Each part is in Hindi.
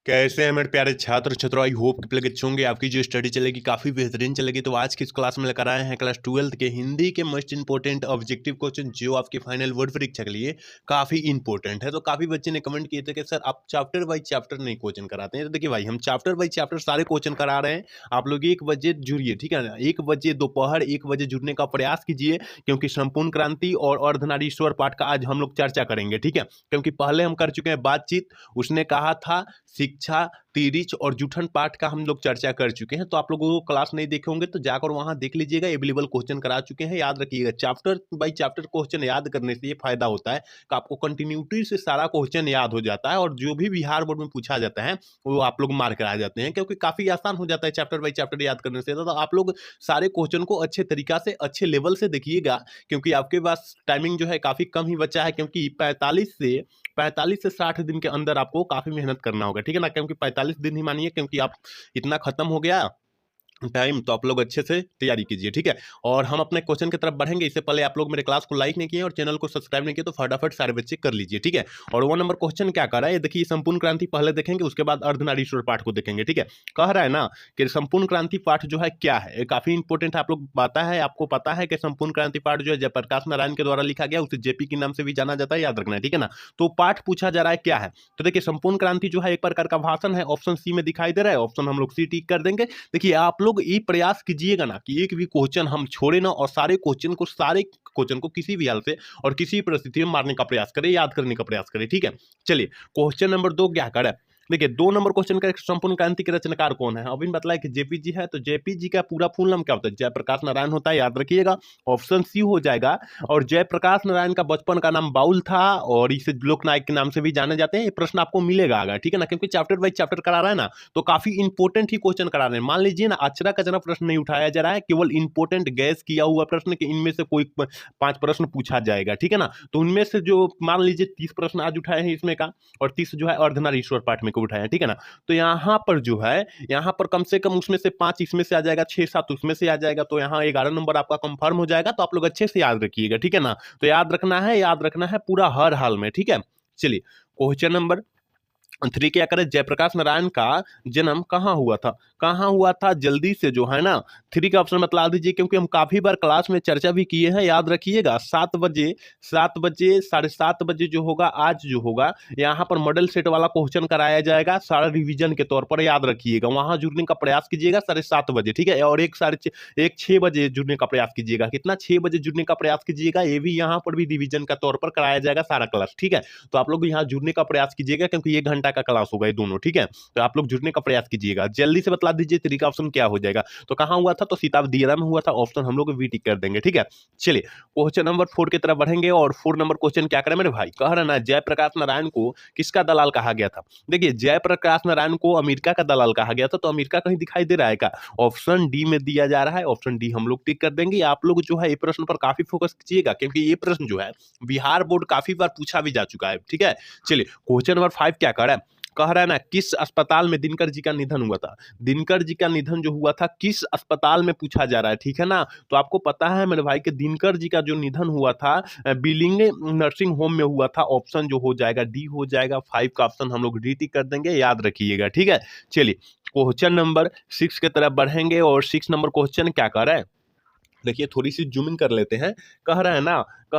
कैसे हैं मेरे प्यारे छात्र छात्रों। आई होप कि अच्छे होंगे। आपकी जो स्टडी चलेगी काफ़ी बेहतरीन चलेगी। तो आज की इस क्लास में लेकर आए हैं क्लास 12 के हिंदी के मोस्ट इंपॉर्टेंट ऑब्जेक्टिव क्वेश्चन जो आपके फाइनल बोर्ड परीक्षा के लिए काफ़ी इंपॉर्टेंट है। तो काफ़ी बच्चे ने कमेंट किए थे कि सर आप चैप्टर वाइज चैप्टर नहीं क्वेश्चन कराते हैं। तो देखिए भाई, हम चैप्टर वाइज चैप्टर सारे क्वेश्चन करा रहे हैं। आप लोग 1 बजे जुड़िए, ठीक है ना। 1 बजे दोपहर 1 बजे जुड़ने का प्रयास कीजिए, क्योंकि संपूर्ण क्रांति और अर्धनारीश्वर पाठ का आज हम लोग चर्चा करेंगे, ठीक है। क्योंकि पहले हम कर चुके हैं बातचीत, उसने कहा था शिक्षा, तिरिच और जूठन पाठ का हम लोग चर्चा कर चुके हैं। तो आप लोगों को क्लास नहीं देखे होंगे तो जाकर वहां देख लीजिएगा। अवेलेबल क्वेश्चन करा चुके हैं। याद रखिएगा, चैप्टर बाय चैप्टर क्वेश्चन याद करने से ये फायदा होता है कि आपको कंटिन्यूटी से सारा क्वेश्चन याद हो जाता है, और जो भी बिहार बोर्ड में पूछा जाता है वो आप लोग मार्क करा जाते हैं, क्योंकि काफी आसान हो जाता है चैप्टर बाय चैप्टर याद करने से। तो आप लोग सारे क्वेश्चन को अच्छे तरीका से अच्छे लेवल से देखिएगा, क्योंकि आपके पास टाइमिंग जो है काफी कम ही बचा है। क्योंकि 45 से 60 दिन के अंदर आपको काफी मेहनत करना होगा, ठीक है ना। क्योंकि 45 दिन ही मानिए, क्योंकि आप इतना खत्म हो गया टाइम, तो आप लोग अच्छे से तैयारी कीजिए, ठीक है। और हम अपने क्वेश्चन की तरफ बढ़ेंगे। इससे पहले आप लोग मेरे क्लास को लाइक नहीं किए और चैनल को सब्सक्राइब नहीं किए तो फटाफट सारे बच्चे कर लीजिए, ठीक है। और 1 नंबर क्वेश्चन क्या कर रहा है ये देखिए। संपूर्ण क्रांति पहले देखेंगे, उसके बाद अर्धनारीश्वर पाठ को देखेंगे, ठीक है। कह रहा है ना कि संपूर्ण क्रांति पाठ जो है क्या है, काफी इंपॉर्टेंट है। आप लोग पता है, आपको पता है कि संपूर्ण क्रांति पाठ जो है जयप्रकाश नारायण के द्वारा लिखा गया, उसे जेपी के नाम से भी जाना जाता है, याद रखना है, ठीक है ना। तो पाठ पूछा जा रहा है क्या है। तो देखिए, संपूर्ण क्रांति जो है एक प्रकार का भाषण है। ऑप्शन सी में दिखाई दे रहा है, ऑप्शन हम लोग सी टिक कर देंगे। देखिए, आप लोग ये प्रयास कीजिएगा ना कि एक भी क्वेश्चन हम छोड़े ना, और सारे क्वेश्चन को किसी भी हाल से और किसी परिस्थिति में मारने का प्रयास करें, याद करने का प्रयास करें, ठीक है। चलिए, क्वेश्चन नंबर 2 क्या करे। देखिए, 2 नंबर क्वेश्चन का संपूर्ण क्रांति के रचनाकार कौन है। अभी बतलाया कि जेपी जी है। तो जेपी जी का पूरा फुल नाम क्या होता है, जयप्रकाश नारायण होता है, याद रखिएगा। ऑप्शन सी हो जाएगा। और जयप्रकाश नारायण का बचपन का नाम बाउल था, और इसे लोकनायक के नाम से भी जाने जाते हैं। ये प्रश्न आपको मिलेगा आगे, ठीक है ना, क्योंकि चैप्टर वाइज चैप्टर करा रहा है ना, तो काफी इंपॉर्टेंट ही क्वेश्चन करा रहे हैं। मान लीजिए ना, अचरा कचरा प्रश्न नहीं उठाया जा रहा है, केवल इंपॉर्टेंट गैस किया हुआ प्रश्न कि इनमें से कोई 5 प्रश्न पूछा जाएगा, ठीक है ना। तो उनमें से जो मान लीजिए 30 प्रश्न आज उठाए हैं इसमें का, और 30 जो है अर्धनारीश्वर पाठ में को उठाए हैं, ठीक है ना। तो यहाँ पर जो है, यहाँ पर कम से कम उसमें से 5 इसमें से आ जाएगा, 6-7 उसमें से आ जाएगा। तो यहाँ 11 नंबर आपका कंफर्म हो जाएगा। तो आप लोग अच्छे से याद रखिएगा, ठीक है ना। तो याद रखना है पूरा हर हाल में, ठीक है। चलिए, क्वेश्चन नंबर 3 क्या करें। जयप्रकाश नारायण का जन्म कहाँ हुआ था जल्दी से जो है ना 3 का ऑप्शन बतला दीजिए, क्योंकि हम काफी बार क्लास में चर्चा भी किए हैं। याद रखिएगा, 7 बजे 7:30 बजे जो होगा, आज जो होगा, यहाँ पर मॉडल सेट वाला क्वेश्चन कराया जाएगा सारा रिवीजन के तौर पर, याद रखिएगा। वहां जुड़ने का प्रयास कीजिएगा 7:30 बजे, ठीक है। और 6 बजे जुड़ने का प्रयास कीजिएगा। कितना, 6 बजे जुड़ने का प्रयास कीजिएगा। ये भी यहाँ पर भी रिवीजन का तौर पर कराया जाएगा सारा क्लास, ठीक है। तो आप लोग यहाँ जुड़ने का प्रयास कीजिएगा, क्योंकि 1 घंटा का क्लास होगा ये दोनों, ठीक है। तो आप लोग जुड़ने का प्रयास कीजिएगा। जल्दी से बतला दीजिए 3 का ऑप्शन क्या हो जाएगा। तो कहां हुआ था, तो सीता दियरा में हुआ था। ऑप्शन हम लोग वी टिक कर देंगे, ठीक है। चलिए, क्वेश्चन नंबर 4 की तरफ बढ़ेंगे। और 4 नंबर क्वेश्चन क्या करें मेरे भाई। कह रहा ना, जयप्रकाश नारायण को किसका दलाल कहा गया था। देखिए, जयप्रकाश नारायण को अमेरिका का दलाल कहा गया था। तो अमेरिका कहीं दिखाई दे रहा है क्या। ऑप्शन डी में दिया जा रहा है। ऑप्शन डी हम लोग टिक कर देंगे। आप लोग जो है ये प्रश्न पर काफी फोकस कीजिएगा, क्योंकि ये प्रश्न जो है बिहार बोर्ड काफी बार पूछा भी जा चुका है, ठीक है। चलिए, क्वेश्चन नंबर 5 क्या कर रहा है। कह रहा है ना, किस अस्पताल में दिनकर जी का निधन हुआ था। दिनकर जी का निधन जो हुआ था किस अस्पताल में पूछा जा रहा है, ठीक है ना। तो आपको पता है मेरे भाई कि दिनकर जी का जो निधन हुआ था बिलिंगे नर्सिंग होम में हुआ था। ऑप्शन जो हो जाएगा डी हो जाएगा। 5 का ऑप्शन हम लोग डी टिक कर देंगे, याद रखिएगा, ठीक है। चलिए, क्वेश्चन नंबर 6 की तरफ बढ़ेंगे। और 6 नंबर क्वेश्चन क्या कर रहा है, देखिए थोड़ी सी जूम इन कर लेते हैं। कह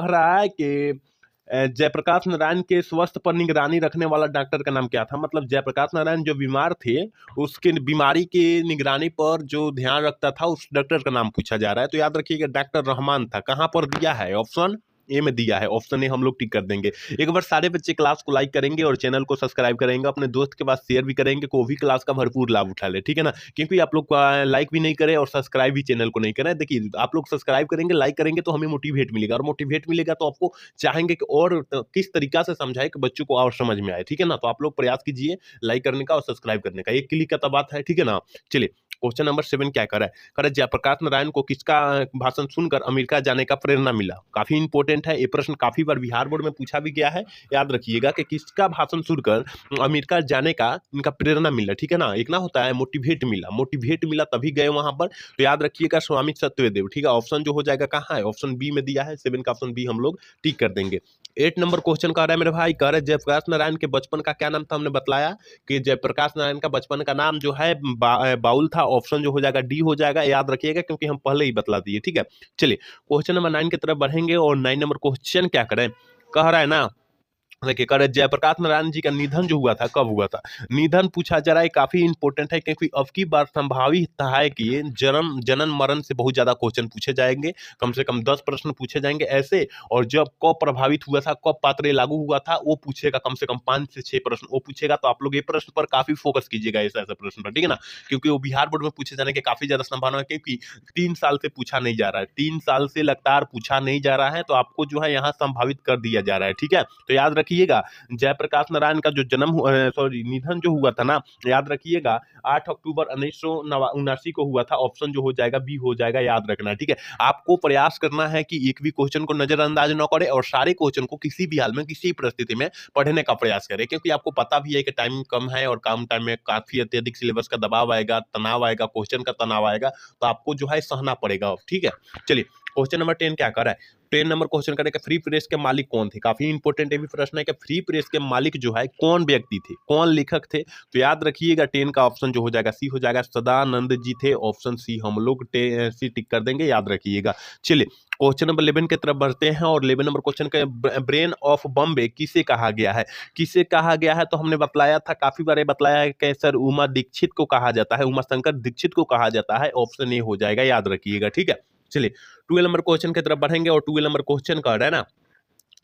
रहा है कि जयप्रकाश नारायण के स्वास्थ्य पर निगरानी रखने वाला डॉक्टर का नाम क्या था। मतलब जयप्रकाश नारायण जो बीमार थे, उसके बीमारी के निगरानी पर जो ध्यान रखता था, उस डॉक्टर का नाम पूछा जा रहा है। तो याद रखिएगा, डॉक्टर रहमान था। कहाँ पर दिया है, ऑप्शन ए में दिया है। ऑप्शन ए हम लोग टिक कर देंगे। एक बार सारे बच्चे क्लास को लाइक करेंगे और चैनल को सब्सक्राइब करेंगे, अपने दोस्त के पास शेयर भी करेंगे, को भी क्लास का भरपूर लाभ उठा ले, ठीक है ना। क्योंकि आप लोग लाइक भी नहीं करें और सब्सक्राइब भी चैनल को नहीं करें। देखिए, आप लोग सब्सक्राइब करेंगे, लाइक करेंगे तो हमें मोटिवेट मिलेगा, और मोटिवेट मिलेगा तो आपको चाहेंगे कि और किस तरीका से समझाए कि बच्चों को और समझ में आए, ठीक है ना। तो आप लोग प्रयास कीजिए लाइक करने का और सब्सक्राइब करने का, एक क्लिक का तो बात है, ठीक है ना। चलिए, क्वेश्चन नंबर 7 क्या कर रहा है। जयप्रकाश नारायण को किसका भाषण सुनकर अमेरिका जाने का प्रेरणा मिला। काफी इंपॉर्टेंट है ये प्रश्न, काफी बार बिहार बोर्ड में पूछा भी गया है। याद रखिएगा कि किसका भाषण सुनकर अमेरिका जाने का इनका प्रेरणा मिला, ठीक है ना। एक ना होता है मोटिवेट मिला तभी गए वहां पर। तो याद रखिएगा, स्वामी सत्यदेव, ठीक है। ऑप्शन जो हो जाएगा कहाँ है, ऑप्शन बी में दिया है। 7 का ऑप्शन बी हम लोग टिक कर देंगे। 8 नंबर क्वेश्चन कह रहा है मेरे भाई, कह रहे जयप्रकाश नारायण के बचपन का क्या नाम था। हमने बताया कि जयप्रकाश नारायण का बचपन का नाम जो है बाउल था। ऑप्शन जो हो जाएगा डी हो जाएगा, याद रखिएगा क्योंकि हम पहले ही बतला दिए। ठीक है, चलिए क्वेश्चन नंबर 9 की तरफ बढ़ेंगे और 9 नंबर क्वेश्चन क्या करें, कह रहा है ना, देखिए कह रहे जयप्रकाश नारायण जी का निधन जो हुआ था कब हुआ था। निधन पूछा जा रहा है, काफी इंपॉर्टेंट है क्योंकि अब की बार संभावित है कि ये जन्म जनन मरण से बहुत ज्यादा क्वेश्चन पूछे जाएंगे। कम से कम 10 प्रश्न पूछे जाएंगे ऐसे। और जब कब प्रभावित हुआ था, कब पात्र लागू हुआ था, वो पूछेगा कम से कम 5 से 6 प्रश्न वो पूछेगा। तो आप लोग ये प्रश्न पर काफी फोकस कीजिएगा, ऐसा ऐसा प्रश्न पर, ठीक है ना, क्योंकि वो बिहार बोर्ड में पूछे जाने की काफी ज्यादा संभावना है। क्योंकि 3 साल से पूछा नहीं जा रहा है, 3 साल से लगातार पूछा नहीं जा रहा है, तो आपको जो है यहाँ संभावित कर दिया जा रहा है। ठीक है, तो याद रखिएगा जयप्रकाश नारायण का जो जन्म सॉरी निधन जो हुआ था ना, याद रखिएगा 8 अक्टूबर 1979 को हुआ था। ऑप्शन जो हो जाएगा बी हो जाएगा, याद रखना है। ठीक है, आपको प्रयास करना है कि एक भी क्वेश्चन को नजरअंदाज न करे और सारे क्वेश्चन को किसी भी हाल में किसी परिस्थिति में पढ़ने का प्रयास करें, क्योंकि आपको पता भी है कि टाइम कम है और कम टाइम में काफी अत्यधिक सिलेबस का दबाव आएगा, तनाव आएगा, क्वेश्चन का तनाव आएगा, तो आपको जो है सहना पड़ेगा। ठीक है, चलिए क्वेश्चन नंबर 10 क्या कर रहा है, 10 नंबर क्वेश्चन करें कि फ्री प्रेस के मालिक कौन थे। काफी इंपॉर्टेंट ये भी प्रश्न है कि फ्री प्रेस के मालिक जो है कौन व्यक्ति थे, कौन लेखक थे। तो याद रखिएगा 10 का ऑप्शन जो हो जाएगा सी हो जाएगा, सदानंद जी थे। ऑप्शन सी हम लोग सी टिक कर देंगे, याद रखिएगा। चलिए क्वेश्चन नंबर 11 की तरफ बढ़ते हैं और 11 नंबर क्वेश्चन के ब्रेन ऑफ बॉम्बे किसे कहा गया है। किसे कहा गया है, तो हमने बतलाया था, काफी बार बतलाया है कि सर उमा दीक्षित को कहा जाता है, उमा शंकर दीक्षित को कहा जाता है। ऑप्शन ए हो जाएगा, याद रखिएगा। ठीक है, चलिए 12 नंबर क्वेश्चन की तरफ बढ़ेंगे और 12 नंबर क्वेश्चन का है ना,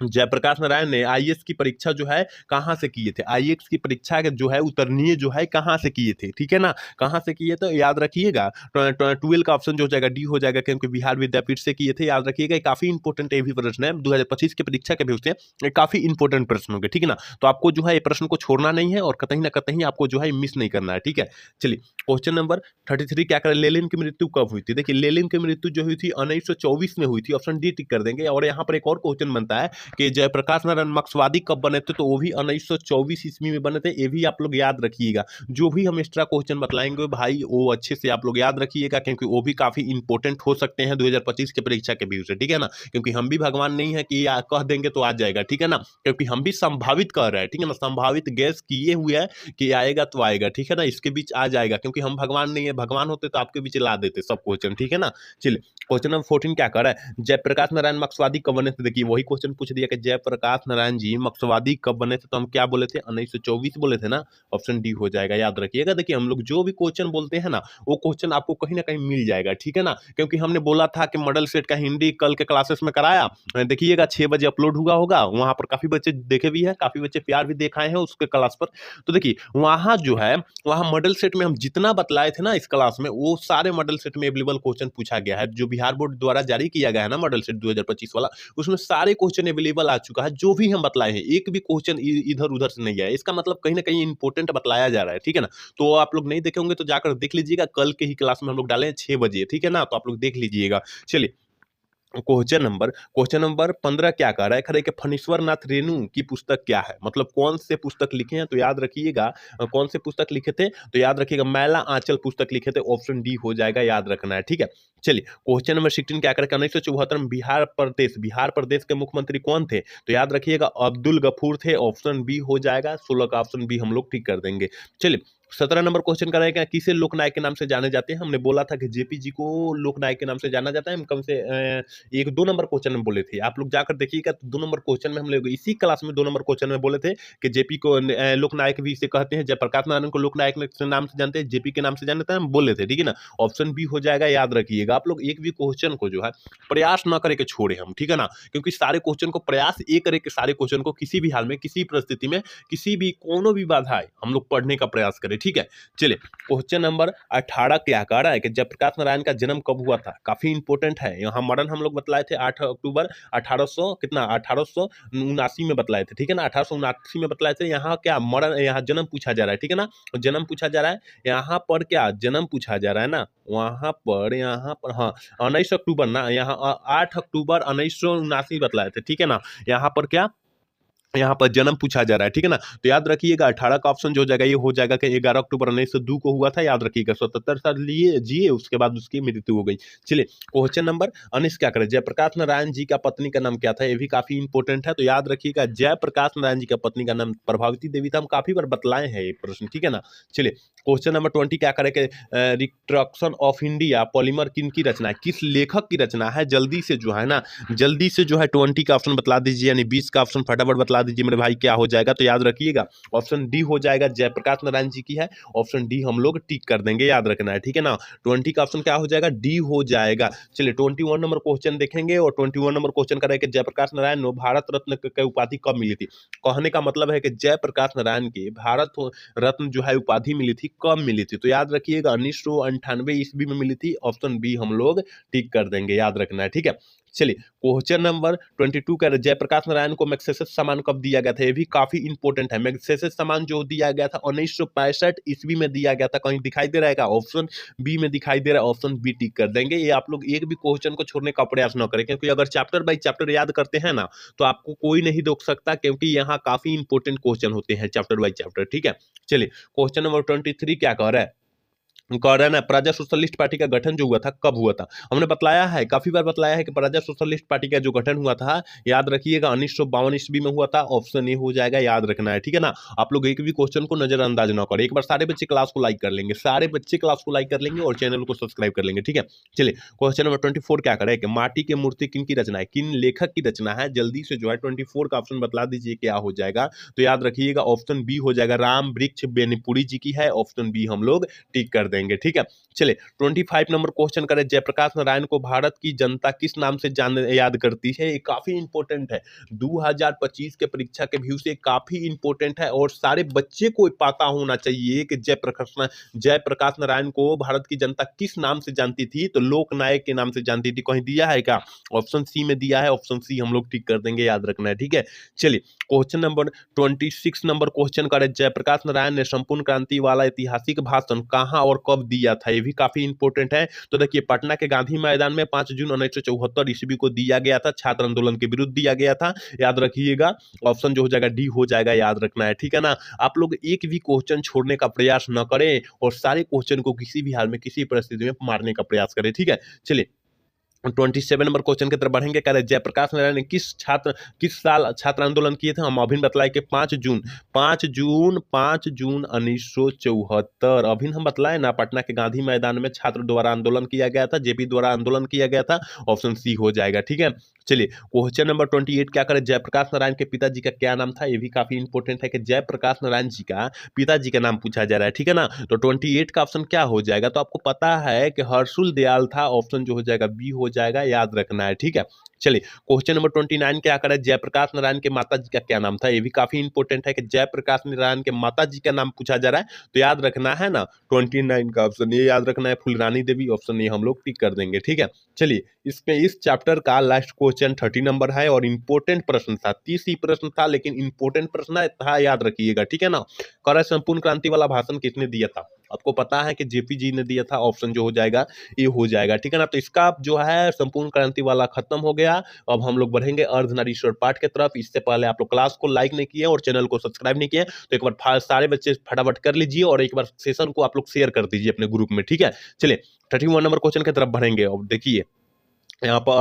जयप्रकाश नारायण ने आईएएस की परीक्षा जो है कहाँ से किए थे। आईएएस की परीक्षा के जो है उतरनीय जो है कहाँ से किए थे, ठीक है ना, कहाँ से किए, तो याद रखिएगा 12 का ऑप्शन जो हो जाएगा डी हो जाएगा, क्योंकि बिहार विद्यापीठ से किए थे। याद रखिएगा, काफी इंपॉर्टेंट ये भी प्रश्न है, 2025 की परीक्षा के भी उससे काफी इंपॉर्टेंट प्रश्न होंगे। ठीक है ना, तो आपको जो है ये प्रश्न को छोड़ना नहीं है और कतई ना कतई आपको जो है मिस नहीं करना है। ठीक है, चलिए क्वेश्चन नंबर 33 क्या करें, लेनिन की मृत्यु कब हुई थी। देखिए लेनिन की मृत्यु जो हुई थी 1924 में हुई थी। ऑप्शन डी टिक कर देंगे। और यहाँ पर एक और क्वेश्चन बनता है कि जयप्रकाश नारायण मार्क्सवादी कब बने थे, तो वो भी 1924 ईस्वी में बने थे। ये भी आप लोग याद रखिएगा। जो भी हम एक्स्ट्रा क्वेश्चन बतलाएंगे भाई वो अच्छे से आप लोग याद रखिएगा, क्योंकि वो भी काफी इंपॉर्टेंट हो सकते हैं 2025 के परीक्षा के व्यू से। ठीक है ना, क्योंकि हम भी भगवान नहीं है कि कह देंगे तो आ जाएगा। ठीक है ना, क्योंकि हम भी संभावित कर रहे हैं। ठीक है ना, संभावित गैस किए हुए है कि आएगा तो आएगा। ठीक है ना, इसके बीच आ जाएगा, क्योंकि हम भगवान नहीं है। भगवान होते तो आपके बीच ला देते सब क्वेश्चन। ठीक है ना, चलिए क्वेश्चन नंबर 14 क्या कर रहा है, जयप्रकाश नारायण मार्क्सवादी कब बने थे। देखिए वही क्वेश्चन पूछ दिया कि जयप्रकाश नारायण जी मार्क्सवादी कब बने थे, तो हम क्या बोले थे, 1924 बोले थे ना। ऑप्शन डी हो जाएगा, याद रखिएगा। देखिए हम लोग जो भी क्वेश्चन बोलते हैं ना, वो क्वेश्चन आपको कहीं ना कहीं मिल जाएगा। ठीक है ना, क्योंकि हमने बोला था कि मॉडल सेट का हिंदी कल के क्लासेस में कराया, देखिएगा 6 बजे अपलोड हुआ होगा। वहां पर काफी बच्चे देखे भी है, काफी बच्चे प्यार भी दिखाए हैं उसके क्लास पर। तो देखिए वहां जो है, वहां मॉडल सेट में हम जितना बतलाए थे ना इस क्लास में, वो सारे मॉडल सेट में अवेलेबल क्वेश्चन पूछा गया है। जो बिहार बोर्ड द्वारा जारी किया गया है ना मॉडल सेट 2025 वाला, उसमें सारे क्वेश्चन अवेलेबल आ चुका है। जो भी हम बतलाए हैं, एक भी क्वेश्चन इधर उधर से नहीं आया। इसका मतलब कहीं ना कहीं इंपॉर्टेंट बतलाया जा रहा है। ठीक है ना, तो आप लोग नहीं देखे होंगे तो जाकर देख लीजिएगा, कल के ही क्लास में हम लोग डाले हैं 6 बजे। ठीक है ना, तो आप लोग देख लीजिएगा। चलिए क्वेश्चन नंबर 15 क्या कह रहा है, खरे कि फणीश्वर नाथ रेणु की पुस्तक क्या है, मतलब कौन से पुस्तक लिखे हैं। तो याद रखिएगा कौन से पुस्तक लिखे थे, तो याद रखिएगा मैला आंचल पुस्तक लिखे थे। ऑप्शन डी हो जाएगा, याद रखना है। ठीक है, चलिए क्वेश्चन नंबर 16 क्या करें, 1974 में बिहार प्रदेश के मुख्यमंत्री कौन थे। तो याद रखिएगा अब्दुल गफूर थे। ऑप्शन बी हो जाएगा, 16 का ऑप्शन बी हम लोग ठीक कर देंगे। चलिए 17 नंबर क्वेश्चन का रहेगा, किसे लोकनायक के नाम से जाने जाते हैं। हमने बोला था कि जेपी जी को लोकनायक के नाम से जाना जाता है। हम कम से 1-2 नंबर क्वेश्चन में बोले थे, आप लोग जाकर देखिएगा। तो 2 नंबर क्वेश्चन में हम लोग इसी क्लास में 2 नंबर क्वेश्चन में बोले थे कि जेपी को लोकनायक भी इसे कहते हैं, जयप्रकाश नारायण को लोकनायक के नाम से जानते हैं, जेपी के नाम से जानते हैं, हम बोले थे। ठीक है ना, ऑप्शन बी हो जाएगा, याद रखिएगा। आप लोग एक भी क्वेश्चन को जो है प्रयास न करे के छोड़े हम। ठीक है ना, क्योंकि सारे क्वेश्चन को प्रयास ये करे कि सारे क्वेश्चन को किसी भी हाल में, किसी परिस्थिति में, किसी भी कोनो भी बाधा है, हम लोग पढ़ने का प्रयास करें। ठीक है, चलिए क्वेश्चन नंबर 18 क्या कह रहा है कि जयप्रकाश नारायण का जन्म कब हुआ था। काफी इंपॉर्टेंट है। यहाँ मरण हम लोग बतलाए थे 8 अक्टूबर 1800 कितना 1879 में बतलाए थे। ठीक है ना, 1879 में बतलाए थे। यहाँ क्या मरण, यहाँ जन्म पूछा जा रहा है। ठीक है ना, तो जन्म पूछा जा रहा है। यहाँ पर क्या जन्म पूछा जा रहा है ना, यहाँ पर हाँ 19 अक्टूबर ना, यहाँ 8 अक्टूबर 1979 बतलाए थे। ठीक है ना, यहाँ पर क्या यहाँ पर जन्म पूछा जा रहा है, ठीक है ना। तो याद रखिएगा 18 का ऑप्शन जो हो जाएगा ये हो जाएगा कि 11 अक्टूबर 1902 को हुआ था। याद रखिएगा 77 साल लिए जिए, उसके बाद उसकी मृत्यु हो गई। चलिए क्वेश्चन नंबर 19 क्या करें, जयप्रकाश नारायण जी का पत्नी का नाम क्या था, ये भी काफी इंपॉर्टेंट है। तो याद रखिएगा जयप्रकाश नारायण जी का पत्नी का नाम प्रभावती देवी था। हम काफी बार बतलाए हैं ये प्रश्न, ठीक है ना। चलिए क्वेश्चन नंबर 20 क्या करें कि रिट्रक्शन ऑफ इंडिया पॉलीमर किन की रचना है, किस लेखक की रचना है, जल्दी से जो है ना, जल्दी से जो है 20 का ऑप्शन बतला दीजिए, यानी 20 का ऑप्शन फटाफट बतला दीजिए मेरे भाई, क्या हो जाएगा। तो याद रखिएगा ऑप्शन डी हो जाएगा, जयप्रकाश नारायण जी की है। ऑप्शन डी हम लोग टिक कर देंगे, याद रखना है, ठीक है ना। 20 का ऑप्शन क्या हो जाएगा, डी हो जाएगा। चलिए 21 नंबर क्वेश्चन देखेंगे, और 21 नंबर क्वेश्चन करें कि जयप्रकाश नारायण को भारत रत्न की उपाधि कब मिली थी। कहने का मतलब है कि जयप्रकाश नारायण के भारत रत्न जो है उपाधि मिली थी, कब मिली थी। तो याद रखिएगा 1998 ईस्वी में मिली थी। ऑप्शन बी हम लोग टिक कर देंगे, याद रखना है, ठीक है। चलिए क्वेश्चन नंबर 22 का जयप्रकाश नारायण को मैग्सेसे सम्मान कब दिया गया था, ये भी काफी इंपॉर्टेंट है। मैग्सेसे सम्मान जो दिया गया था 1965 ईस्वी में दिया गया था। कहीं दिखाई दे रहा है, ऑप्शन बी में दिखाई दे रहा है, ऑप्शन बी टिक कर देंगे। ये आप लोग एक भी क्वेश्चन को छोड़ने का प्रयास न करें, क्योंकि अगर चैप्टर बाई चैप्टर याद करते हैं ना तो आपको कोई नहीं रोक सकता, क्योंकि यहाँ काफी इंपॉर्टेंट क्वेश्चन होते हैं चैप्टर बाई चैप्टर, ठीक है। चलिए क्वेश्चन नंबर 23 क्या कह रहा है, कह रहा है ना प्रजा सोशलिस्ट पार्टी का गठन जो हुआ था कब हुआ था। हमने बतलाया है, काफी बार बतलाया है कि प्रजा सोशलिस्ट पार्टी का जो गठन हुआ था, याद रखिएगा 1952 ईस्वी में हुआ था। ऑप्शन ए हो जाएगा, याद रखना है, ठीक है ना। आप लोग एक भी क्वेश्चन को नजरअंदाज ना करें। एक बार सारे बच्चे क्लास को लाइक कर लेंगे, सारे बच्चे क्लास को लाइक कर लेंगे और चैनल को सब्सक्राइब कर लेंगे, ठीक है। चलिए क्वेश्चन नंबर 24 क्या करें कि माटी की मूर्ति किन की रचना है, किन लेखक की रचना है, जल्दी से जो है 24 का ऑप्शन बतला दीजिए क्या हो जाएगा। तो याद रखिएगा ऑप्शन बी हो जाएगा, राम वृक्ष बेनीपुरी जी की है। ऑप्शन बी हम लोग टिक कर देंगे, ठीक है। चलिए 25 नंबर क्वेश्चन करें, जयप्रकाश नारायण को भारत की जनता किस नाम से जान याद करती है। ये काफी इंपॉर्टेंट है, 2025 के परीक्षा के व्यू से काफी इंपॉर्टेंट है, और सारे बच्चे को पता होना चाहिए कि जयप्रकाश नारायण को भारत की जनता किस नाम से जानती थी। तो लोकनायक के नाम से जानती थी। कहीं दिया है क्या, ऑप्शन सी में दिया है, ऑप्शन सी हम लोग टिक कर देंगे, याद रखना है, ठीक है। चलिए क्वेश्चन नंबर 26 नंबर क्वेश्चन करें, जयप्रकाश नारायण ने संपूर्ण क्रांति वाला ऐतिहासिक भाषण कहां और कब दिया था, ये भी काफी इंपॉर्टेंट है। तो देखिए पटना के गांधी मैदान में 5 जून 1974 ईस्वी को दिया गया था, छात्र आंदोलन के विरुद्ध दिया गया था, याद रखिएगा। ऑप्शन जो हो जाएगा डी हो जाएगा, याद रखना है, ठीक है ना। आप लोग एक भी क्वेश्चन छोड़ने का प्रयास न करें, और सारे क्वेश्चन को किसी भी हाल में किसी परिस्थिति में मारने का प्रयास करें, ठीक है। चलिए 27 नंबर क्वेश्चन की तरफ बढ़ेंगे। कह रहे जयप्रकाश नारायण ने किस साल छात्र आंदोलन किए थे। हम अभी बतलाए कि 5 जून 1974। अभी हम बतलाए ना, पटना के गांधी मैदान में छात्र द्वारा आंदोलन किया गया था, जेपी द्वारा आंदोलन किया गया था। ऑप्शन सी हो जाएगा, ठीक है। चलिए क्वेश्चन नंबर 28 क्या करें, जयप्रकाश नारायण के पिताजी का क्या नाम था। ये भी काफी इंपॉर्टेंट है कि जयप्रकाश नारायण जी का पिताजी का नाम पूछा जा रहा है, ठीक है ना। तो 28 का ऑप्शन क्या हो जाएगा, तो आपको पता है कि हर्षुल दयाल था। ऑप्शन जो हो जाएगा बी हो जाएगा, याद रखना है, ठीक है। चलिए क्वेश्चन नंबर 29 क्या करें, जयप्रकाश नारायण के माता जी का क्या नाम था। ये भी काफी इंपॉर्टेंट है कि जयप्रकाश नारायण के माता जी का नाम पूछा जा रहा है। तो याद रखना है ना 29 का ऑप्शन ये याद रखना है, फुलरानी देवी। ऑप्शन ये हम लोग टिक कर देंगे, ठीक है। चलिए इसमें इस चैप्टर का लास्ट क्वेश्चन 30 नंबर है, और इंपॉर्टेंट प्रश्न था, 30 ही प्रश्न था, लेकिन इंपॉर्टेंट प्रश्न था, याद रखिएगा, ठीक है ना। कर संपूर्ण क्रांति वाला भाषण किसने दिया था, आपको पता है कि जेपी जी ने दिया था। ऑप्शन जो हो जाएगा ये हो जाएगा, ठीक है ना। तो इसका जो है संपूर्ण क्रांति वाला खत्म हो गया। अब हम लोग बढ़ेंगे अर्धनारीश्वर पाठ की तरफ। इससे पहले आप लोग क्लास को लाइक नहीं किए और चैनल को सब्सक्राइब नहीं किए, तो एक बार सारे बच्चे फटाफट कर लीजिए, और एक बार सेशन को आप लोग शेयर कर दीजिए अपने ग्रुप में, ठीक है। चलिए 31 नंबर क्वेश्चन की तरफ बढ़ेंगे। अब देखिए यहाँ पर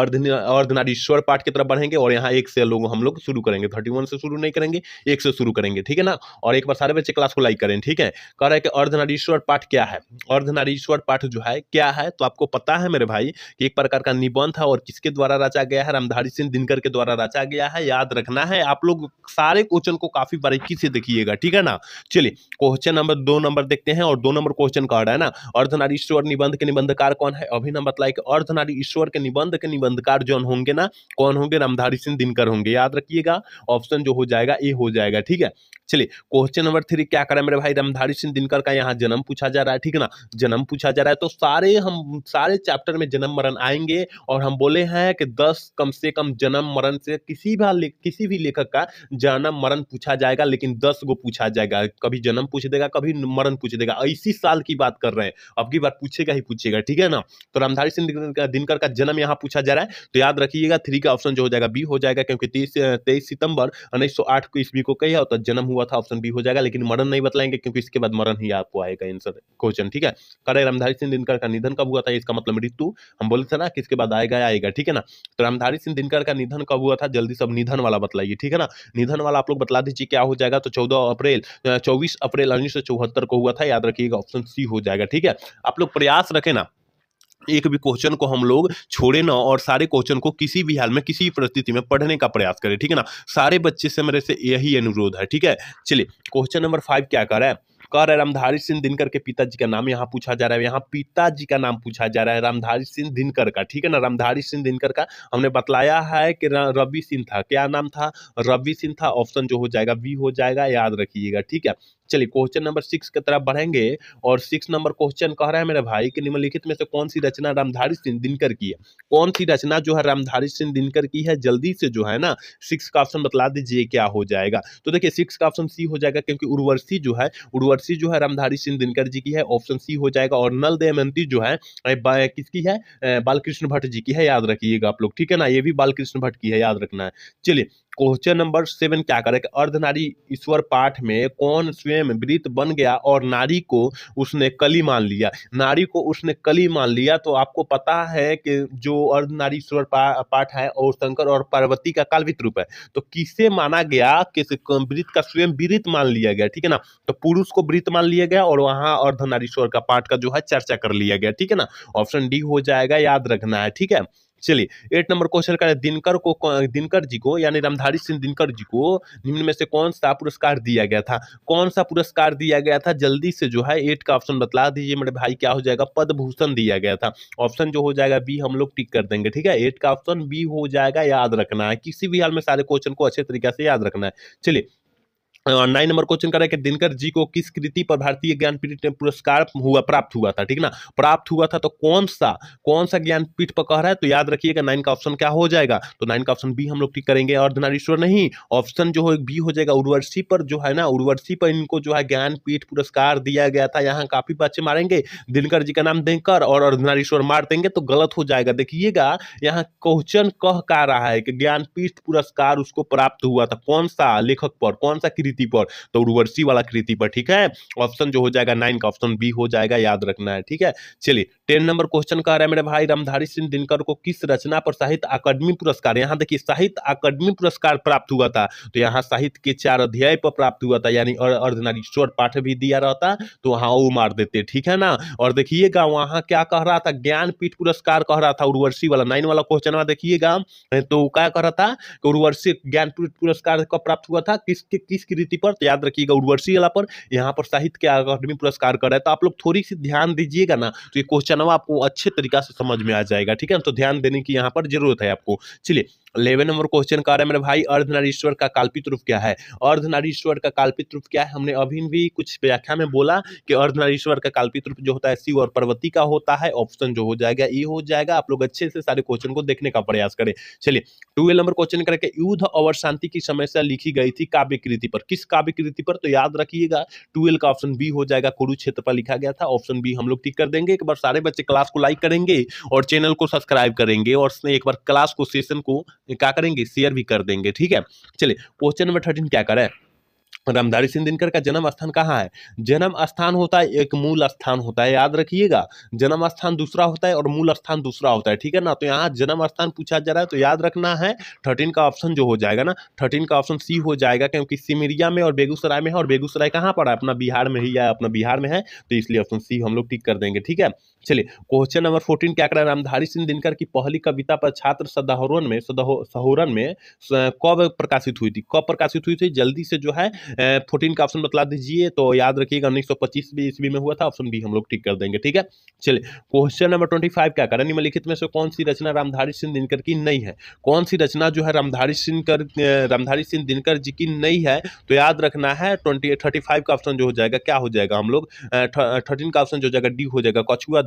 अर्धनारीश्वर पाठ की तरफ बढ़ेंगे, और यहाँ एक से हम लोग शुरू करेंगे। 31 से शुरू नहीं करेंगे, एक से शुरू करेंगे, ठीक है ना। और एक बार सारे बच्चे क्लास को लाइक करें, ठीक है। कह रहा है कि अर्धनारीश्वर पाठ क्या है। अर्धनारीश्वर पाठ जो है क्या है, तो आपको पता है मेरे भाई कि एक प्रकार का निबंध है, और किसके द्वारा रचा गया है, रामधारी सिंह दिनकर के द्वारा रचा गया है, याद रखना है। आप लोग सारे क्वेश्चन को काफी बारीकी से देखिएगा, ठीक है ना। चलिए क्वेश्चन नंबर 2 नंबर देखते हैं, और 2 नंबर क्वेश्चन कह रहा है ना, अर्धनारीश्वर निबंध के निबंधकार कौन है। अभी ना बताइए कि अर्धनारीश्वर के निबंध के निबंधकार जो होंगे ना, कौन होंगे, रामधारी सिंह दिनकर होंगे, याद रखिएगा। ऑप्शन जो हो जाएगा ए हो जाएगा, ठीक है। चलिए क्वेश्चन नंबर 3 क्या करें मेरे भाई, रामधारी सिंह दिनकर का यहाँ जन्म पूछा जा रहा है, ठीक है ना। जन्म पूछा जा रहा है, तो सारे चैप्टर में जन्म मरण आएंगे, और हम बोले हैं कि 10 कम से कम जन्म मरण से किसी भी लेखक का जन्म मरण पूछा जाएगा, लेकिन 10 गो पूछा जाएगा। कभी जन्म पूछ देगा, कभी मरण पूछ देगा। इसी साल की बात कर रहे हैं, अब की बार पूछेगा ही पूछेगा, ठीक है ना। तो रामधारी सिंह दिनकर का जन्म यहाँ यहाँ पूछा जा रहा है, तो याद रखिएगा 3 का ऑप्शन जो हो जाएगा बी हो जाएगा, क्योंकि 23 सितंबर 1908 को ईस्वी को कही तो जन्म हुआ था, ऑप्शन बी हो जाएगा। लेकिन मरण नहीं बताएंगे क्योंकि इसके बाद मरण ही आपको आएगा आंसर क्वेश्चन, ठीक है। करे रामधारी सिंह दिनकर का निधन कब हुआ था, इसका मतलब मृत्यु हम बोले थे ना कि इसके बाद आएगा, ठीक है ना। तो रामधारी सिंह दिनकर का निधन कब हुआ था, जल्दी सब निधन वाला बतलाइए, ठीक है ना। निधन वाला आप लोग बतला दीजिए क्या हो जाएगा। तो 24 अप्रैल 1974 को हुआ था, याद रखिएगा ऑप्शन सी हो जाएगा, ठीक है। आप लोग प्रयास रखें ना, एक भी क्वेश्चन को हम लोग छोड़े ना, और सारे क्वेश्चन को किसी भी हाल में किसी भी परिस्थिति में पढ़ने का प्रयास करें, ठीक है ना। सारे बच्चे से मेरे से यही अनुरोध है, ठीक है। चलिए क्वेश्चन नंबर 5 क्या कर रहा है, कह रहा है रामधारी सिंह दिनकर के पिताजी का नाम यहाँ पूछा जा रहा है। यहाँ पिताजी का नाम पूछा जा रहा है रामधारी सिंह दिनकर का, ठीक है ना। रामधारी सिंह दिनकर का हमने बतलाया है कि रवि सिंह था, क्या नाम था, रवि सिंह था। ऑप्शन जो हो जाएगा बी हो जाएगा, याद रखिएगा, ठीक है। चलिए क्वेश्चन नंबर 6 की तरफ बढ़ेंगे, और 6 नंबर क्वेश्चन कह रहा है मेरे भाई कि निम्नलिखित में से कौन सी रचना रामधारी सिंह दिनकर की है। कौन सी रचना जो है रामधारी सिंह दिनकर की है, जल्दी से जो है ना 6 का ऑप्शन बतला दीजिए क्या हो जाएगा। तो देखिए 6 का ऑप्शन सी हो जाएगा, क्योंकि उर्वशी जो है रामधारी सिंह दिनकर जी की है, ऑप्शन सी हो जाएगा। और नल दमयंती जो है किसकी है, बालकृष्ण भट्ट जी की है, याद रखिएगा आप लोग, ठीक है ना। ये भी बालकृष्ण भट्ट की है, याद रखना है। चलिए क्वेश्चन नंबर 7 क्या करेगा, अर्धनारी ईश्वर पाठ में कौन स्वयं वृत बन गया और नारी को उसने कली मान लिया। नारी को उसने कली मान लिया, तो आपको पता है कि जो अर्धनारी ईश्वर पाठ है और शंकर और पार्वती का काल्पनिक रूप है, तो किसे माना गया कि वृत का स्वयं वृत मान लिया गया, ठीक है ना। तो पुरुष को वृत मान लिया गया और वहां अर्धनारीश्वर का पाठ का जो है चर्चा कर लिया गया, ठीक है ना। ऑप्शन डी हो जाएगा, याद रखना है, ठीक है। चलिए 8 नंबर क्वेश्चन का दिनकर जी को यानी रामधारी सिंह दिनकर जी को निम्न में से कौन सा पुरस्कार दिया गया था। कौन सा पुरस्कार दिया गया था, जल्दी से जो है 8 का ऑप्शन बतला दीजिए मेरे भाई, क्या हो जाएगा, पद्म भूषण दिया गया था। ऑप्शन जो हो जाएगा बी हम लोग टिक कर देंगे, ठीक है। 8 का ऑप्शन बी हो जाएगा, याद रखना है, किसी भी हाल में सारे क्वेश्चन को अच्छे तरीके से याद रखना है। चलिए 9 नंबर क्वेश्चन कर रहा है कि दिनकर जी को किस कृति पर भारतीय ज्ञानपीठ पुरस्कार प्राप्त हुआ था, ठीक ना। प्राप्त हुआ था, तो कौन सा ज्ञानपीठ पर कह रहा है, तो याद रखिएगा 9 का ऑप्शन क्या हो जाएगा, तो 9 का ऑप्शन बी हम लोग टिक करेंगे। अर्धनारीश्वर नहीं, ऑप्शन जो है बी हो जाएगा, उर्वशी पर जो है ना, उर्वशी पर इनको जो है ज्ञानपीठ पुरस्कार दिया गया था। यहाँ काफी बच्चे मारेंगे दिनकर जी का नाम देकर और अर्धनारीश्वर मार देंगे तो गलत हो जाएगा। देखिएगा यहाँ क्वेश्चन कह रहा है कि ज्ञानपीठ पुरस्कार उसको प्राप्त हुआ था, कौन सा लेखक पर, कौन सा कृति पर, तो उर्वशी वाला कृति पर, ठीक है। ऑप्शन जो हो जाएगा 9 का ऑप्शन बी हो जाएगा, याद रखना है, ठीक है। चलिए 10 नंबर क्वेश्चन कह रहा है मेरे भाई रामधारी सिंह दिनकर को किस रचना पर साहित्य अकादमी पुरस्कार, यहाँ देखिए साहित्य अकादमी पुरस्कार प्राप्त हुआ था, तो यहाँ साहित्य के 4 अध्याय पर प्राप्त हुआ था, यानी अर्धनारीश्वर पाठ भी दिया रहता तो वहां वो मार देते, ठीक है ना। और देखिएगा वहां क्या कह रहा था, ज्ञानपीठ पुरस्कार कह रहा था, उर्वशी वाला 9 वाला क्वेश्चन देखिएगा, तो क्या कह रहा था कि उर्वशी ज्ञानपीठ पुरस्कार कब प्राप्त हुआ था, किस कृति पर, तो याद रखिएगा उर्वशी वाला पर। यहाँ पर साहित्य के अकादमी पुरस्कार कर रहा है, तो आप लोग थोड़ी सी ध्यान दीजिएगा ना, तो ये क्वेश्चन आपको अच्छे तरीका से समझ में आ जाएगा, ठीक है। तो ध्यान देने की यहाँ पर जरूरत है आपको। चलिए 11 नंबर क्वेश्चन कह रहा है मेरे भाई अर्धनारीश्वर का काल्पित रूप क्या है। अर्धनारीश्वर का काल्पित रूप क्या है, हमने अभी भी कुछ व्याख्या में बोला कि अर्धनारीश्वर का काल्पित रूप जो होता है शिव और पार्वती का होता है। ऑप्शन जो हो जाएगा ये हो जाएगा। आप लोग अच्छे से सारे क्वेश्चन को देखने का प्रयास करें। चलिए 12 नंबर क्वेश्चन करके युद्ध और शांति की समस्या लिखी गई थी काव्य कृति पर, किस काव्य कृति पर, तो याद रखिएगा 12 का ऑप्शन बी हो जाएगा, कुरुक्षेत्र पर लिखा गया था। ऑप्शन बी हम लोग टिक कर देंगे। एक बार सारे बच्चे क्लास को लाइक करेंगे और चैनल को सब्सक्राइब करेंगे और एक बार क्लास को सेशन को क्या करेंगे, शेयर भी कर देंगे, ठीक है। चलिए क्वेश्चन नंबर 13 क्या करें, रामधारी सिंह दिनकर का जन्म स्थान कहाँ है। जन्म स्थान होता है एक, मूल स्थान होता है, याद रखिएगा। जन्म स्थान दूसरा होता है और मूल स्थान दूसरा होता है, ठीक है ना। तो यहाँ जन्म स्थान पूछा जा रहा है, तो याद रखना है 13 का ऑप्शन जो हो जाएगा ना, 13 का ऑप्शन सी हो जाएगा, क्योंकि सिमरिया में और बेगूसराय में है, और बेगूसराय कहाँ पर है, अपना बिहार में ही है, अपना बिहार में है, तो इसलिए ऑप्शन सी हम लोग टिक कर देंगे, ठीक है। चलिए क्वेश्चन नंबर 14 क्या करें, रामधारी सिंह दिनकर की पहली कविता पर छात्र सदाहरण में कब प्रकाशित हुई थी, जल्दी से जो है 14 का ऑप्शन बतला दीजिए, तो याद रखिएगा 1925 ईस्वी में हुआ था। ऑप्शन बी हम लोग टिक कर देंगे, ठीक है। चलिए क्वेश्चन नंबर 25 क्या करें, निम्नलिखित में से कौन सी रचना रामधारी सिंह दिनकर की नहीं है। कौन सी रचना जो है रामधारी सिंह दिनकर जी की नहीं है, तो याद रखना है 35 का ऑप्शन जो हो जाएगा क्या हो जाएगा, हम लोग 13 का ऑप्शन जो हो जाएगा डी हो जाएगा, कछुआ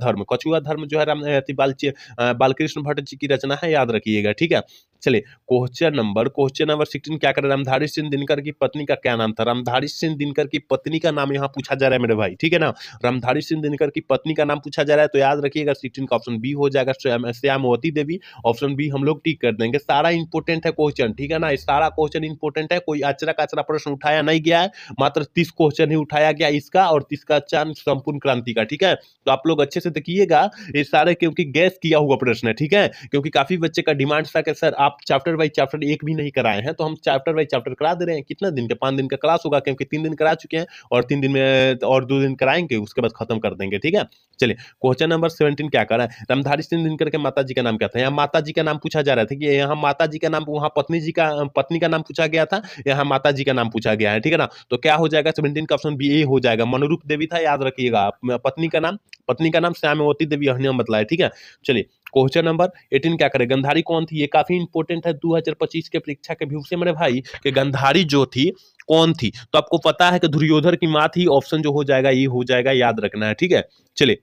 धर्म जो है बालकृष्ण भट्ट जी की रचना है, याद रखिएगा, ठीक है। चलिए क्वेश्चन नंबर 16 क्या करे, रामधारी सिंह दिनकर की पत्नी का क्या नाम था। रामधारी सिंह दिनकर की पत्नी का नाम यहाँ पूछा जा रहा है मेरे भाई, ठीक है ना। रामधारी सिंह दिनकर की पत्नी का नाम पूछा जा रहा है, तो याद रखिएगा 16 का ऑप्शन बी हो जाएगा, श्यामवती देवी। ऑप्शन बी हम लोग टिक कर देंगे। सारा इंपोर्टेंट है क्वेश्चन, ठीक है ना, सारा क्वेश्चन इंपोर्टेंट है, कोई अचरा कचरा प्रश्न उठाया नहीं गया है, मात्र 30 क्वेश्चन ही उठाया गया इसका, और 30 का चांद संपूर्ण क्रांति का, ठीक है। तो आप लोग अच्छे से देखिएगा ये सारे, क्योंकि गैस किया हुआ प्रश्न है, ठीक है। क्योंकि काफी बच्चे का डिमांड था कि सर आप चैप्टर बाई चैप्टर एक भी नहीं कराए हैं, तो हम चैप्टर बाई चैप्टर करा दे रहे हैं। कितना दिन के, 5 दिन का क्लास होगा, क्योंकि 3 दिन करा चुके हैं, और 3 दिन में और 2 दिन कराएंगे, उसके बाद खत्म कर देंगे, ठीक है। चलिए क्वेश्चन नंबर 17 क्या कर रहा है, रामधारी सिंह दिनकर के माता जी का नाम क्या था। यहाँ माता जी का नाम पूछा जा रहा था कि यहाँ माता जी का नाम, वहाँ पत्नी का नाम पूछा गया था, यहाँ माता जी का नाम पूछा गया है, ठीक है ना। तो क्या हो जाएगा, 17 का ऑप्शन बी ए हो जाएगा। मनोरूप देवी था, याद रखिएगा। पत्नी का नाम श्यामवती देवी हनियम बतलाए, ठीक है। चलिए क्वेश्चन नंबर 18 क्या करे, गंधारी कौन थी। ये काफी इंपोर्टेंट है 2025 के परीक्षा के व्यू से मेरे भाई, कि गंधारी जो थी कौन थी। तो आपको पता है कि दुर्योधन की मां थी। ऑप्शन जो हो जाएगा ये हो जाएगा, याद रखना है, ठीक है। चलिए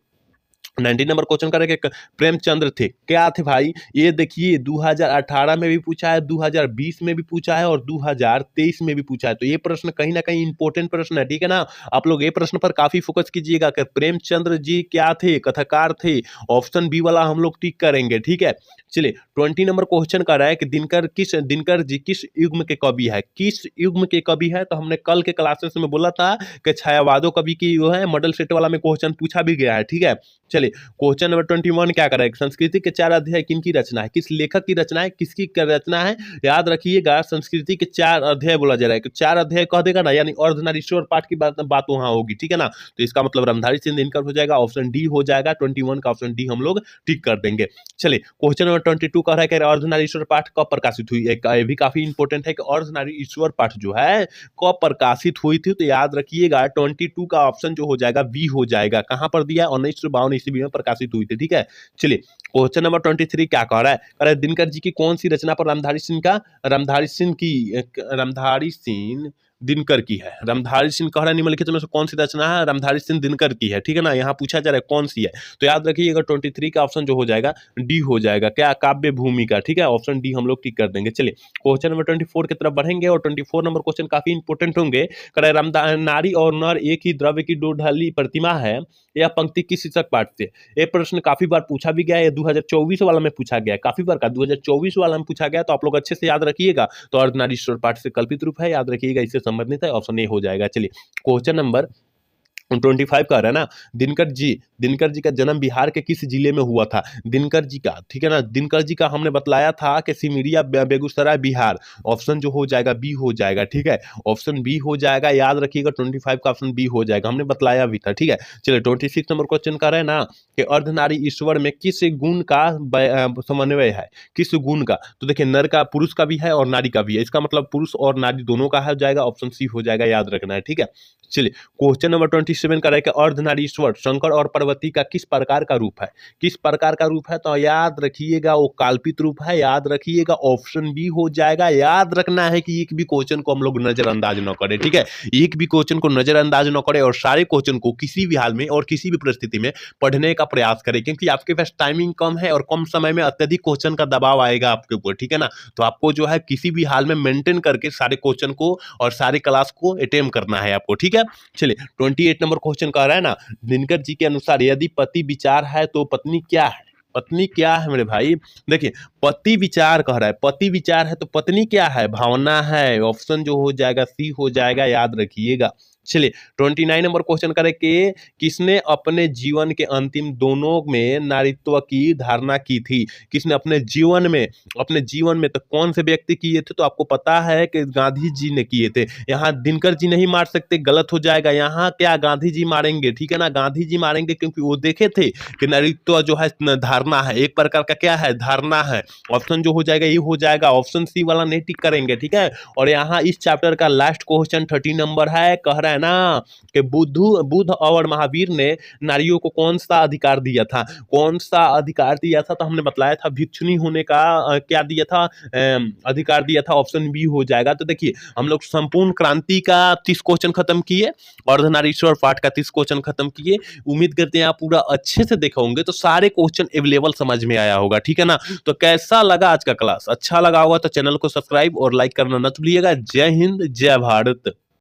19 नंबर क्वेश्चन करेंगे, प्रेमचंद्र थे क्या थे भाई। ये देखिए 2018 में भी पूछा है, 2020 में भी पूछा है, और 2023 में भी पूछा है। तो ये प्रश्न कहीं ना कहीं इंपॉर्टेंट प्रश्न है, ठीक है ना। आप लोग ये प्रश्न पर काफी फोकस कीजिएगा कि प्रेमचंद्र जी क्या थे, कथाकार थे। ऑप्शन बी वाला हम लोग टिक करेंगे, ठीक है। चलिए 20 नंबर क्वेश्चन कर रहा है कि दिनकर जी किस युग के कवि है, किस युग के कवि है। तो हमने कल के क्लासेस में बोला था कि छायावादों कवि की जो है मॉडल सेट वाला में क्वेश्चन पूछा भी गया है, ठीक है। चलिए क्वेश्चन नंबर 21 क्या कर रहा है, संस्कृति के 4 अध्याय किनकी रचना है, किस लेखक की रचना है, किसकी रचना है। याद रखिएगा संस्कृति के 4 अध्याय बोला जा रहा है, कि 4 अध्याय कह देगा ना, यानी अर्धनारीश्वर पाठ की बात वहां होगी, ठीक है ना। तो इसका मतलब रामधारी सिंह दिनकर हो जाएगा, ऑप्शन डी हो जाएगा। 21 का ऑप्शन डी हम लोग टिक कर देंगे। चलिए क्वेश्चन नंबर 22 कह रहा है कि अर्धनारीश्वर पाठ कब प्रकाशित हुई। ये भी काफी इंपॉर्टेंट है कि अर्धनारीश्वर पाठ जो है कब प्रकाशित हुई थी। तो याद रखिएगा 22 का ऑप्शन जो हो जाएगा बी हो जाएगा। कहां पर दिया, 1952 ईस्वी में प्रकाशित हुई थी, ठीक है। चलिए क्वेश्चन नंबर 23 क्या कह रहा है, कह रहा है दिनकर जी की कौन सी रचना पर रामधारी सिंह दिनकर की है। रामधारी सिंह कह रहा है निम्नलिखित में से कौन सी रचना है, रामधारी सिंह दिनकर की है, ठीक है ना। यहाँ पूछा जा रहा है कौन सी है। तो याद रखिएगा 23 का ऑप्शन जो हो जाएगा डी हो जाएगा, क्या, काव्य भूमिका, ठीक है। ऑप्शन डी हम लोग टिक कर देंगे। चलिए क्वेश्चन नंबर 24 की तरफ बढ़ेंगे, और 24 नंबर क्वेश्चन काफी इंपोर्टेंट होंगे। कह रहा है नारी और नर एक ही द्रव्य की दो ढाली प्रतिमा है, यह पंक्ति किस शीर्षक पाठ से। ये प्रश्न काफी बार पूछा भी गया है, 2024 वाला में पूछा गया है, काफी बार का 2024 वाला में पूछा गया। तो आप लोग अच्छे से याद रखिएगा। तो अर्धनारीश्वर पाठ से कल्पित रूप है, याद रखिएगा, इससे संबंधित है, ऑप्शन ए हो जाएगा। चलिए क्वेश्चन नंबर 25 कह रहा है ना, दिनकर जी का जन्म बिहार के किस जिले में हुआ था। दिनकर जी का, ठीक है ना, दिनकर जी का हमने बतलाया था कि सिमरिया बेगूसराय बिहार। ऑप्शन जो हो जाएगा बी हो जाएगा, ठीक है। ऑप्शन बी हो जाएगा, याद रखिएगा 25 का ऑप्शन बी हो जाएगा, हमने बतलाया भी था, ठीक है। चलिए 26 नंबर क्वेश्चन कर रहे हैं ना, कि अर्धनारी ईश्वर में किस गुण का समन्वय है, किस गुण का। तो देखिए नर का, पुरुष का भी है और नारी का भी है, इसका मतलब पुरुष और नारी दोनों का हो जाएगा। ऑप्शन सी हो जाएगा, याद रखना है, ठीक है। चलिए क्वेश्चन नंबर 27 का रहेगा, अर्धनारीश्वर शंकर और पार्वती का किस प्रकार का रूप है, किस प्रकार का रूप है। तो याद रखिएगा वो काल्पित रूप है, याद रखिएगा, ऑप्शन बी हो जाएगा। याद रखना है कि एक भी क्वेश्चन को हम लोग नजरअंदाज न करें, ठीक है। एक भी क्वेश्चन को नजरअंदाज न करें, और सारे क्वेश्चन को किसी भी हाल में और किसी भी परिस्थिति में पढ़ने का प्रयास करें, क्योंकि आपके पास टाइमिंग कम है और कम समय में अत्यधिक क्वेश्चन का दबाव आएगा आपके ऊपर, ठीक है ना। तो आपको जो है किसी भी हाल में मेंटेन करके सारे क्वेश्चन को और सारे क्लास को अटेम्प्ट करना है आपको, ठीक है। चलिए 28 नंबर क्वेश्चन कह रहा है ना, दिनकर जी के अनुसार यदि पति विचार है तो पत्नी क्या है। पत्नी क्या है मेरे भाई, देखिए पति विचार कह रहा है, पति विचार है तो पत्नी क्या है, भावना है। ऑप्शन जो हो जाएगा सी हो जाएगा, याद रखिएगा। चलिए 29 नंबर क्वेश्चन करें कि किसने अपने जीवन के अंतिम दोनों में नारीत्व की धारणा की थी। किसने अपने जीवन में तो कौन से व्यक्ति किए थे। तो आपको पता है कि गांधी जी ने किए थे। यहाँ दिनकर जी नहीं मार सकते, गलत हो जाएगा। यहाँ क्या गांधी जी मारेंगे, ठीक है ना, गांधी जी मारेंगे, क्योंकि वो देखे थे कि नारीत्व जो है धारणा है, एक प्रकार का क्या है, धारणा है। ऑप्शन जो हो जाएगा ये हो जाएगा, ऑप्शन सी वाला नहीं टिक करेंगे, ठीक है। और यहाँ इस चैप्टर का लास्ट क्वेश्चन 30 नंबर है, कह रहा है है ना कि बुद्ध और महावीर ने नारियों को कौन सा अधिकार दिया था, कौन सा अधिकार दिया था, तो हमने बतलाया था भिक्षुणी होने का क्या दिया था, अधिकार दिया था, ऑप्शन बी हो जाएगा। तो देखिए हम लोग संपूर्ण क्रांति का 30 क्वेश्चन खत्म किए, अर्धनारीश्वर पाठ का 30 क्वेश्चन खत्म किए। उम्मीद करते हैं आप पूरा अच्छे से देखा होंगे तो सारे क्वेश्चन अवेलेबल समझ में आया होगा, ठीक है ना। तो कैसा लगा आज का क्लास, अच्छा लगा होगा तो चैनल को सब्सक्राइब और लाइक करना न भूलिएगा। जय हिंद, जय भारत।